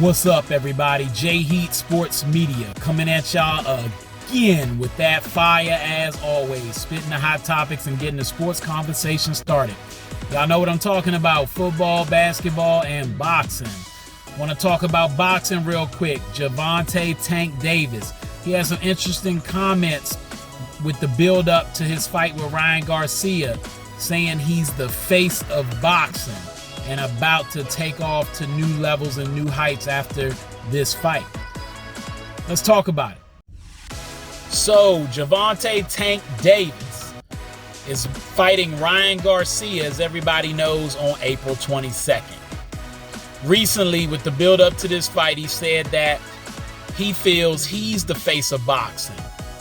What's up, everybody? J-Heat Sports Media coming at y'all again with that fire as always, spitting the hot topics and getting the sports conversation started. Y'all know what I'm talking about: football, basketball, and boxing. Want to talk about boxing real quick. Javonte Tank Davis. He has some interesting comments with the build-up to his fight with Ryan Garcia, saying he's the face of boxing and about to take off to new levels and new heights after this fight. Let's talk about it. So, Gervonta Tank Davis is fighting Ryan Garcia, as everybody knows, on April 22nd. Recently, with the build-up to this fight, he said that he feels he's the face of boxing.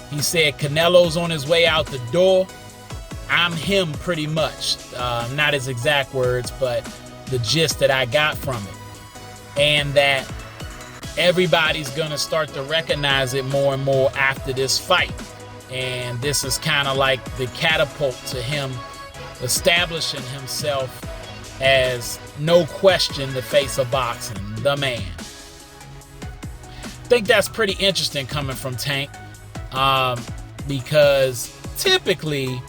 He said Canelo's on his way out the door. I'm him, pretty much. Not his exact words, but the gist that I got from it. And that everybody's going to start to recognize it more and more after this fight. And this is kind of like the catapult to him establishing himself as, no question, the face of boxing, the man. I think that's pretty interesting coming from Tank, because typically,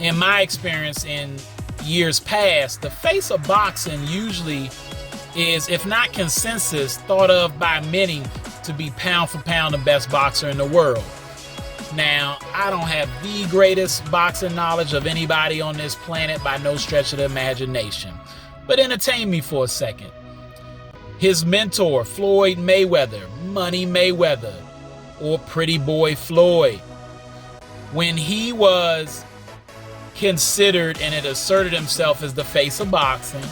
in my experience in years past, the face of boxing usually is, if not consensus, thought of by many to be pound for pound the best boxer in the world. Now, I don't have the greatest boxing knowledge of anybody on this planet by no stretch of the imagination, but entertain me for a second. His mentor, Floyd Mayweather, Money Mayweather, or Pretty Boy Floyd, when he was considered and had asserted himself as the face of boxing,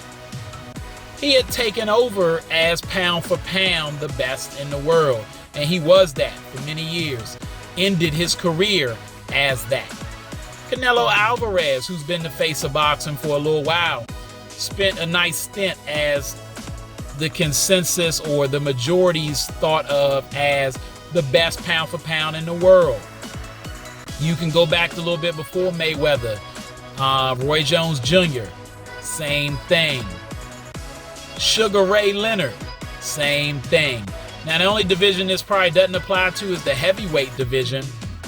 he had taken over as pound for pound the best in the world, and he was that for many years. Ended his career as that. Canelo Alvarez, who's been the face of boxing for a little while, spent a nice stint as the consensus, or the majority's thought of as, the best pound for pound in the world. You can go back a little bit before Mayweather. Roy Jones Jr., same thing. Sugar Ray Leonard, same thing. Now, the only division this probably doesn't apply to is the heavyweight division,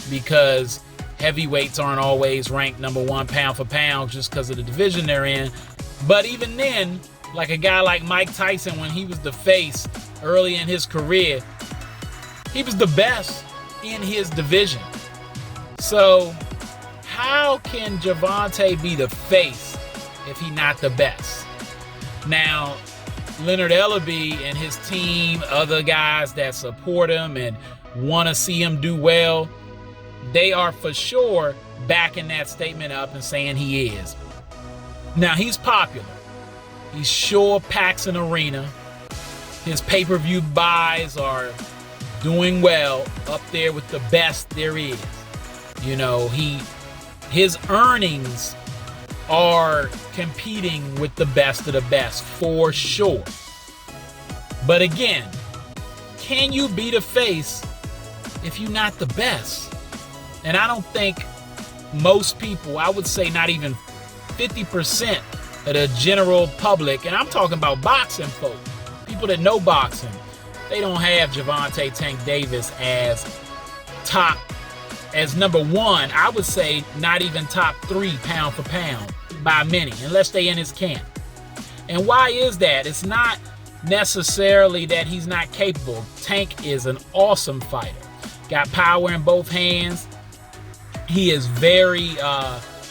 because heavyweights aren't always ranked number one pound for pound just because of the division they're in. But even then, like a guy like Mike Tyson, when he was the face early in his career, he was the best in his division. So, how can Javonte be the face if he's not the best? Now, Leonard Ellaby and his team, other guys that support him and want to see him do well, they are for sure backing that statement up and saying he is. Now, he's popular. He sure packs an arena. His pay-per-view buys are doing well, up there with the best there is. You know, his earnings are competing with the best of the best, for sure. But again, can you be the face if you're not the best? And I don't think most people, I would say not even 50% of the general public, and I'm talking about boxing folk, people that know boxing, they don't have Gervonta Tank Davis as top, as number one. I would say not even top three pound for pound by many, unless they in his camp. And why is that? It's not necessarily that he's not capable. Tank is an awesome fighter. Got power in both hands. He is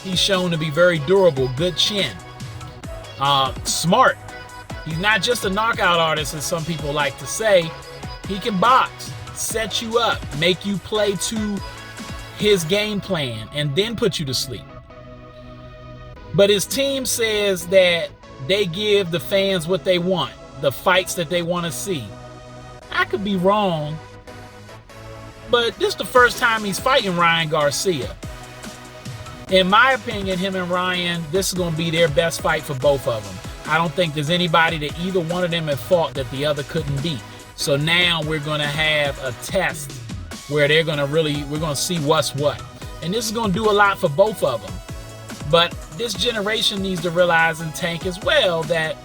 he's shown to be very durable, good chin. Smart. He's not just a knockout artist, as some people like to say. He can box, set you up, make you play to his game plan, and then put you to sleep. But his team says that they give the fans what they want, the fights that they want to see. I could be wrong, but this is the first time he's fighting Ryan Garcia. In my opinion, him and Ryan, this is going to be their best fight for both of them. I don't think there's anybody that either one of them have fought that the other couldn't beat. So now we're going to have a test where we're going to see what's what. And this is going to do a lot for both of them. But this generation needs to realize, in Tank as well, that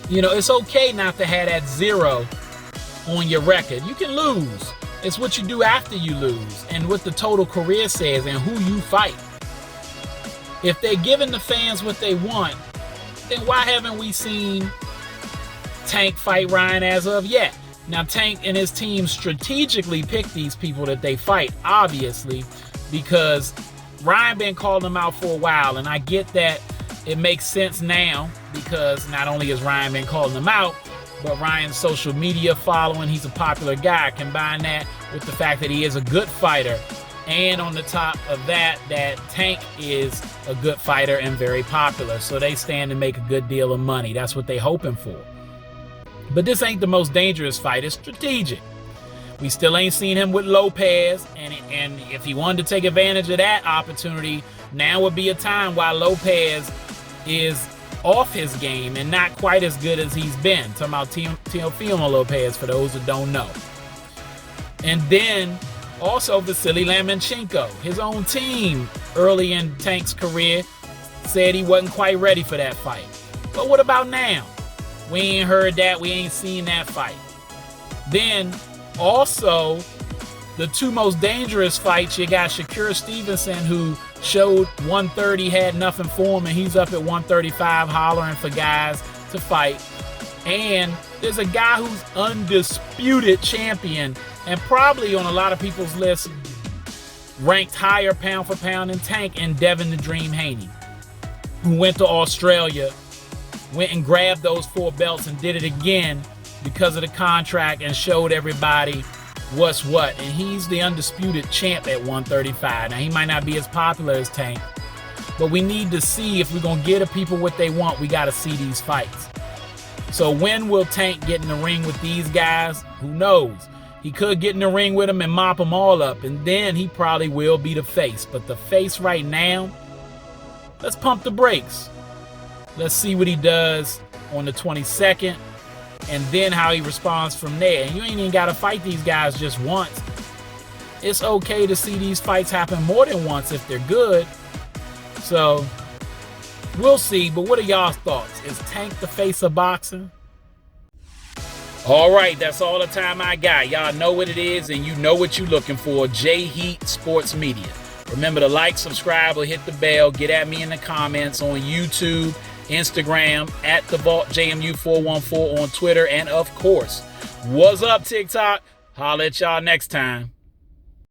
It's okay not to have that 0 on your record. You can lose. It's what you do after you lose and what the total career says and who you fight. If they're giving the fans what they want, then why haven't we seen Tank fight Ryan as of yet? Now, Tank and his team strategically pick these people that they fight, obviously, because Ryan been calling them out for a while, and I get that it makes sense now because not only has Ryan been calling them out, but Ryan's social media following, he's a popular guy. Combine that with the fact that he is a good fighter, and on the top of that Tank is a good fighter and very popular. So they stand to make a good deal of money. That's what they're hoping for. But this ain't the most dangerous fight. It's strategic. We still ain't seen him with Lopez, and if he wanted to take advantage of that opportunity, now would be a time while Lopez is off his game and not quite as good as he's been. Talking about Teofimo Lopez, for those who don't know. And then also Vasily Lomachenko, his own team early in Tank's career said he wasn't quite ready for that fight. But what about now? We ain't heard that. We ain't seen that fight. Then also the two most dangerous fights, you got Shakur Stevenson, who showed 130 had nothing for him, and he's up at 135 hollering for guys to fight. And there's a guy who's undisputed champion and probably on a lot of people's list ranked higher pound for pound than Tank, and Devin the Dream Haney, who went to Australia, went and grabbed those 4 belts and did it again because of the contract and showed everybody what's what. And he's the undisputed champ at 135. Now, he might not be as popular as Tank, but we need to see, if we're going to get the people what they want, we got to see these fights. So when will Tank get in the ring with these guys? Who knows? He could get in the ring with them and mop them all up, and then he probably will be the face. But the face right now, let's pump the brakes. Let's see what he does on the 22nd, and then how he responds from there. And you ain't even got to fight these guys just once. It's okay to see these fights happen more than once if they're good. So we'll see. But what are y'all's thoughts? Is Tank the face of boxing? All right, that's all the time I got. Y'all know what it is, and you know what you're looking for. J-Heat Sports Media. Remember to like, subscribe, or hit the bell. Get at me in the comments on YouTube, Instagram, at the Vault JMU414 on Twitter, and of course, what's up, TikTok? Holla at y'all next time.